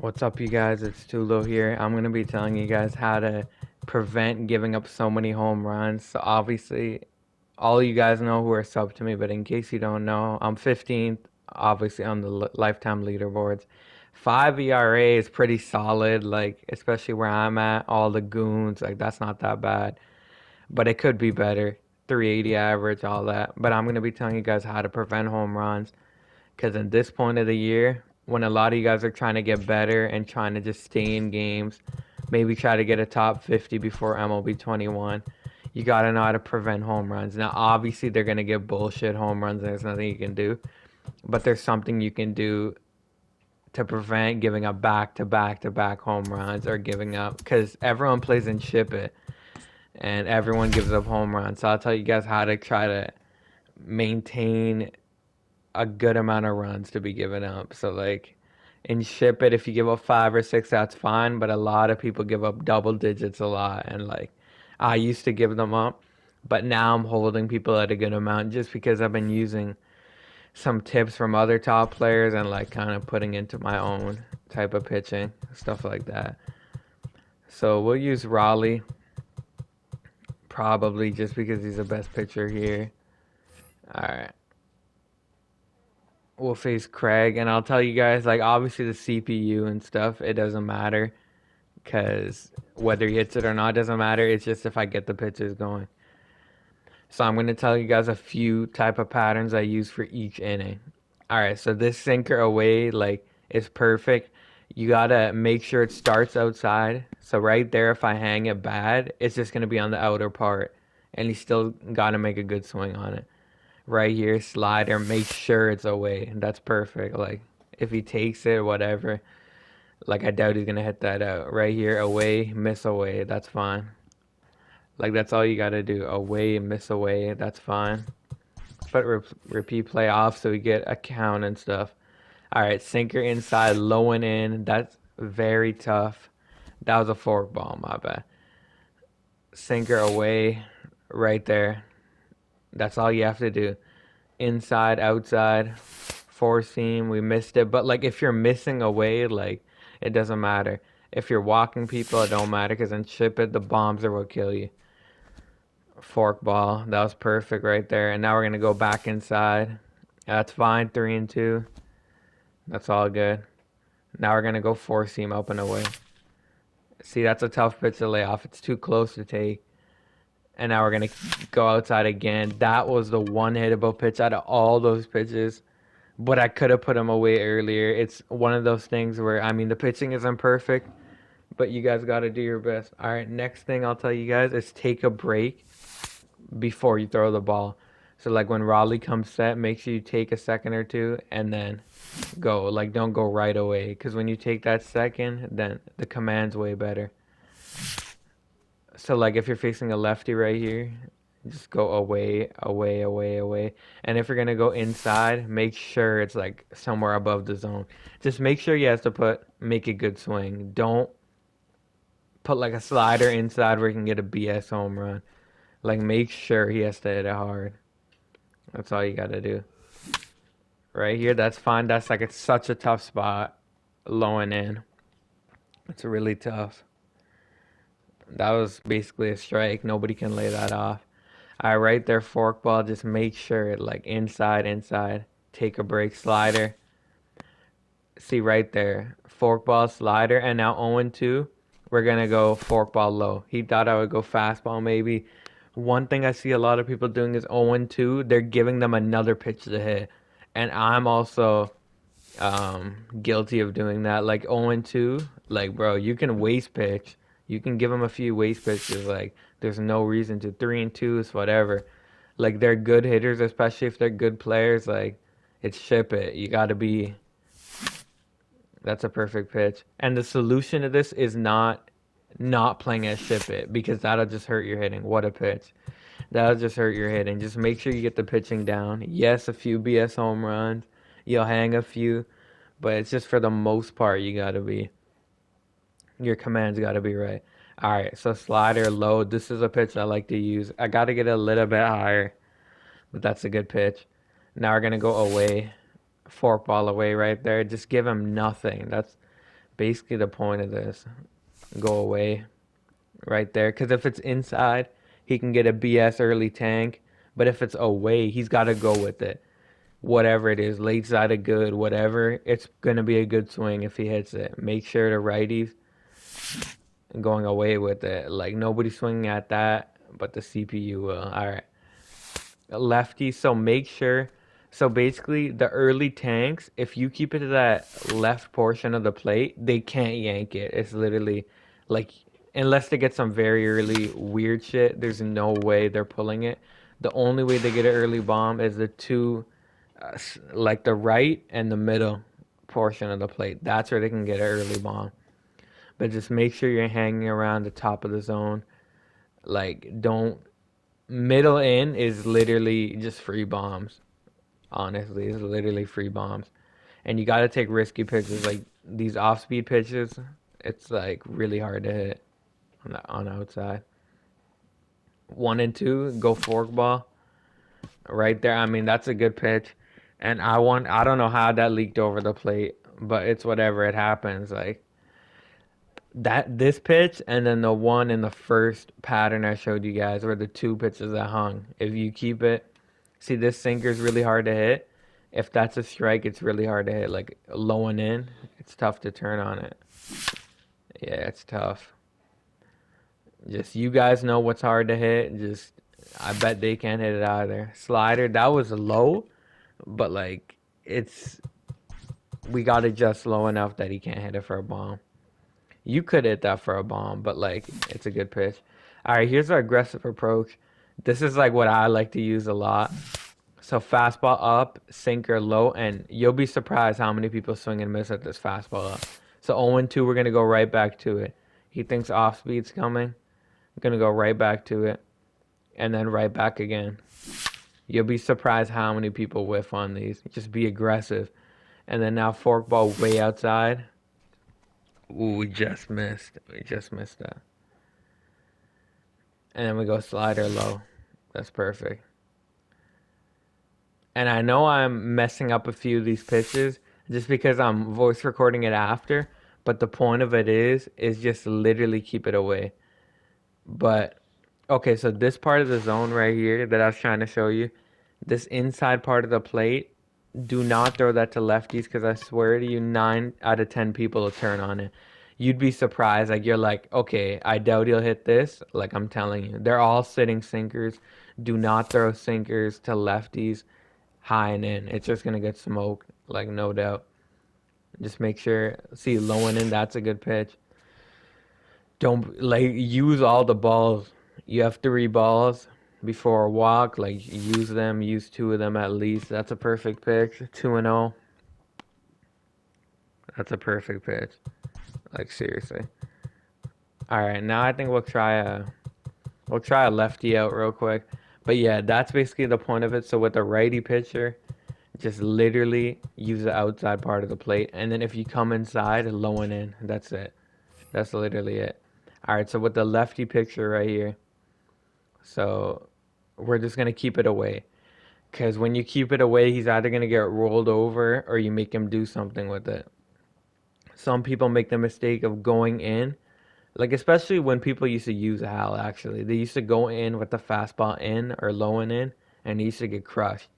What's up, you guys? It's Tulo here. I'm going to be telling you guys how to prevent giving up so many home runs. So, obviously, all you guys know who are sub to me, but in case you don't know, I'm 15th, obviously, on the lifetime leaderboards. 5 ERA is pretty solid, like, especially where I'm at, all the goons, like, that's not that bad. But it could be better. 380 average, all that. But I'm going to be telling you guys how to prevent home runs. Because in this point of the year, when a lot of you guys are trying to get better and trying to just stay in games, maybe try to get a top 50 before MLB 21, you got to know how to prevent home runs. Now, obviously, they're going to get bullshit home runs, and there's nothing you can do. But there's something you can do to prevent giving up back to back to back home runs or giving up. Because everyone plays in ship it, and everyone gives up home runs. So I'll tell you guys how to try to maintain a good amount of runs to be given up. So like in ship it, if you give up 5 or 6, that's fine. But a lot of people give up double digits a lot, and like I used to give them up, but now I'm holding people at a good amount just because I've been using some tips from other top players and like kind of putting into my own type of pitching, stuff like that. So we'll use Raleigh probably just because he's the best pitcher here. All right. We'll face Craig, and I'll tell you guys, like, obviously the CPU and stuff, it doesn't matter, because whether he hits it or not doesn't matter. It's just if I get the pitches going. So I'm going to tell you guys a few type of patterns I use for each inning. All right, so this sinker away, like, is perfect. You got to make sure it starts outside. So right there, if I hang it bad, it's just going to be on the outer part, and you still got to make a good swing on it. Right here, slider, make sure it's away. That's perfect. Like, if he takes it, whatever. Like, I doubt he's going to hit that out. Right here, away, miss away. That's fine. Like, that's all you got to do. Away, miss away. That's fine. But repeat play off so we get a count and stuff. All right, sinker inside, low and in. That's very tough. That was a forkball, my bad. Sinker away, right there. That's all you have to do. Inside, outside, four seam, we missed it. But like if you're missing away, like it doesn't matter. If you're walking people, it don't matter because in chip it, the bombs are what kill you. Forkball, that was perfect right there. And now we're gonna go back inside. That's fine, 3-2. That's all good. Now we're gonna go four seam up and away. See, that's a tough pitch to lay off. It's too close to take. And now we're going to go outside again. That was the one hittable pitch out of all those pitches. But I could have put him away earlier. It's one of those things where, I mean, the pitching isn't perfect, but you guys got to do your best. All right, next thing I'll tell you guys is take a break before you throw the ball. So, like, when Raleigh comes set, make sure you take a second or two and then go. Like, don't go right away. Because when you take that second, then the command's way better. So like if you're facing a lefty right here, just go away, away, away, away. And if you're gonna go inside, make sure it's like somewhere above the zone. Just make sure you have to make a good swing. Don't put like a slider inside where you can get a BS home run. Like make sure he has to hit it hard. That's all you gotta do. Right here, that's fine. That's like it's such a tough spot. Low and in. It's really tough. That was basically a strike. Nobody can lay that off. All right, right there, forkball. Just make sure, like, inside, inside. Take a break, slider. See, right there. Forkball, slider. And now 0-2. We're going to go forkball low. He thought I would go fastball, maybe. One thing I see a lot of people doing is 0-2. They're giving them another pitch to hit. And I'm also guilty of doing that. Like, 0-2. Like, bro, you can waste pitch. You can give them a few waste pitches. Like, there's no reason to. 3-2 is whatever. Like, they're good hitters, especially if they're good players. Like, it's ship it. You got to be. That's a perfect pitch. And the solution to this is not playing at ship it because that'll just hurt your hitting. What a pitch. That'll just hurt your hitting. Just make sure you get the pitching down. Yes, a few BS home runs. You'll hang a few. But it's just for the most part, you got to be. Your command's got to be right. All right, so slider, low. This is a pitch I like to use. I got to get it a little bit higher, but that's a good pitch. Now we're going to go away. Forkball away right there. Just give him nothing. That's Basically, the point of this, go away right there. Because if it's inside, he can get a BS early tank. But if it's away, he's got to go with it. Whatever it is, late side of good, whatever, it's going to be a good swing if he hits it. Make sure the righties going away with it. Like, nobody's swinging at that, but the CPU will. All right. Lefty, so make sure. So basically, the early tanks, if you keep it to that left portion of the plate, they can't yank it. It's literally like, unless they get some very early weird shit, there's no way they're pulling it. The only way they get an early bomb is the two, like the right and the middle portion of the plate. That's where they can get an early bomb. But just make sure you're hanging around the top of the zone. Like, don't. Middle in is literally just free bombs. Honestly, it's literally free bombs. And you got to take risky pitches. Like, these off speed pitches, it's like really hard to hit on the outside. 1 and 2, go forkball right there. I mean, that's a good pitch. And I don't know how that leaked over the plate, but it's whatever, it happens. Like, this pitch and then the one in the first pattern I showed you guys were the two pitches that hung. If you keep it, see, this sinker is really hard to hit. If that's a strike, it's really hard to hit. Like, low and in, it's tough to turn on it. Yeah, it's tough. Just, you guys know what's hard to hit. Just, I bet they can't hit it either. Slider, that was low, but like, we got it just low enough that he can't hit it for a bomb. You could hit that for a bomb, but like, it's a good pitch. All right, here's our aggressive approach. This is like what I like to use a lot. So fastball up, sinker low, and you'll be surprised how many people swing and miss at this fastball up. So 0-2, we're gonna go right back to it. He thinks off speed's coming. I'm gonna go right back to it, and then right back again. You'll be surprised how many people whiff on these. Just be aggressive. And then now forkball way outside. Ooh, we just missed. We just missed that. And then we go slider low. That's perfect. And I know I'm messing up a few of these pitches just because I'm voice recording it after. But the point of it is just literally keep it away. But, okay, so this part of the zone right here that I was trying to show you, this inside part of the plate, do not throw that to lefties because I swear to you, 9 out of 10 people will turn on it. You'd be surprised. Like, you're like, okay, I doubt he'll hit this. Like, I'm telling you, they're all sitting sinkers. Do not throw sinkers to lefties high and in. It's just going to get smoked, like, no doubt. Just make sure, see, low and in, that's a good pitch. Don't, like, use all the balls. You have 3 balls before a walk. Like, use them. Use 2 of them at least. That's a perfect pitch. 2-0. That's a perfect pitch. Like, seriously. All right, now I think we'll try a lefty out real quick. But yeah, that's basically the point of it. So with a righty pitcher, just literally use the outside part of the plate, and then if you come inside, low and in. That's it. That's literally it. All right, so with the lefty pitcher right here, so we're just gonna keep it away. Because when you keep it away, he's either gonna get rolled over or you make him do something with it. Some people make the mistake of going in, like especially when people used to use Hal. Actually, they used to go in with the fastball in or low and he used to get crushed.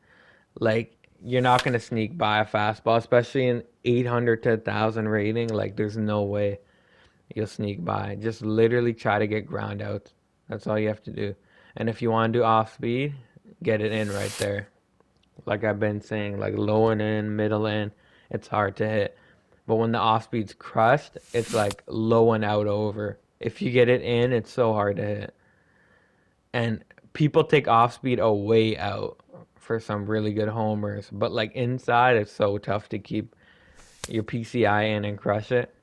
Like, you're not gonna sneak by a fastball, especially in 800 to 1,000 rating. Like, there's no way you'll sneak by. Just literally try to get ground outs. That's all you have to do. And if you want to do off speed, get it in right there. Like I've been saying, like low and in, middle in, it's hard to hit. But when the off speed's crushed, it's like low and out over. If you get it in, it's so hard to hit. And people take off speed away out for some really good homers. But like inside, it's so tough to keep your PCI in and crush it.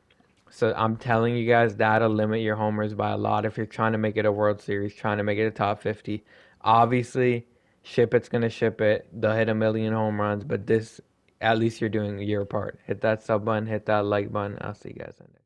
So I'm telling you guys, that'll limit your homers by a lot if you're trying to make it a World Series, trying to make it a top 50. Obviously, ship it's going to ship it. They'll hit a million home runs, but this, at least you're doing your part. Hit that sub button, hit that like button. I'll see you guys in there.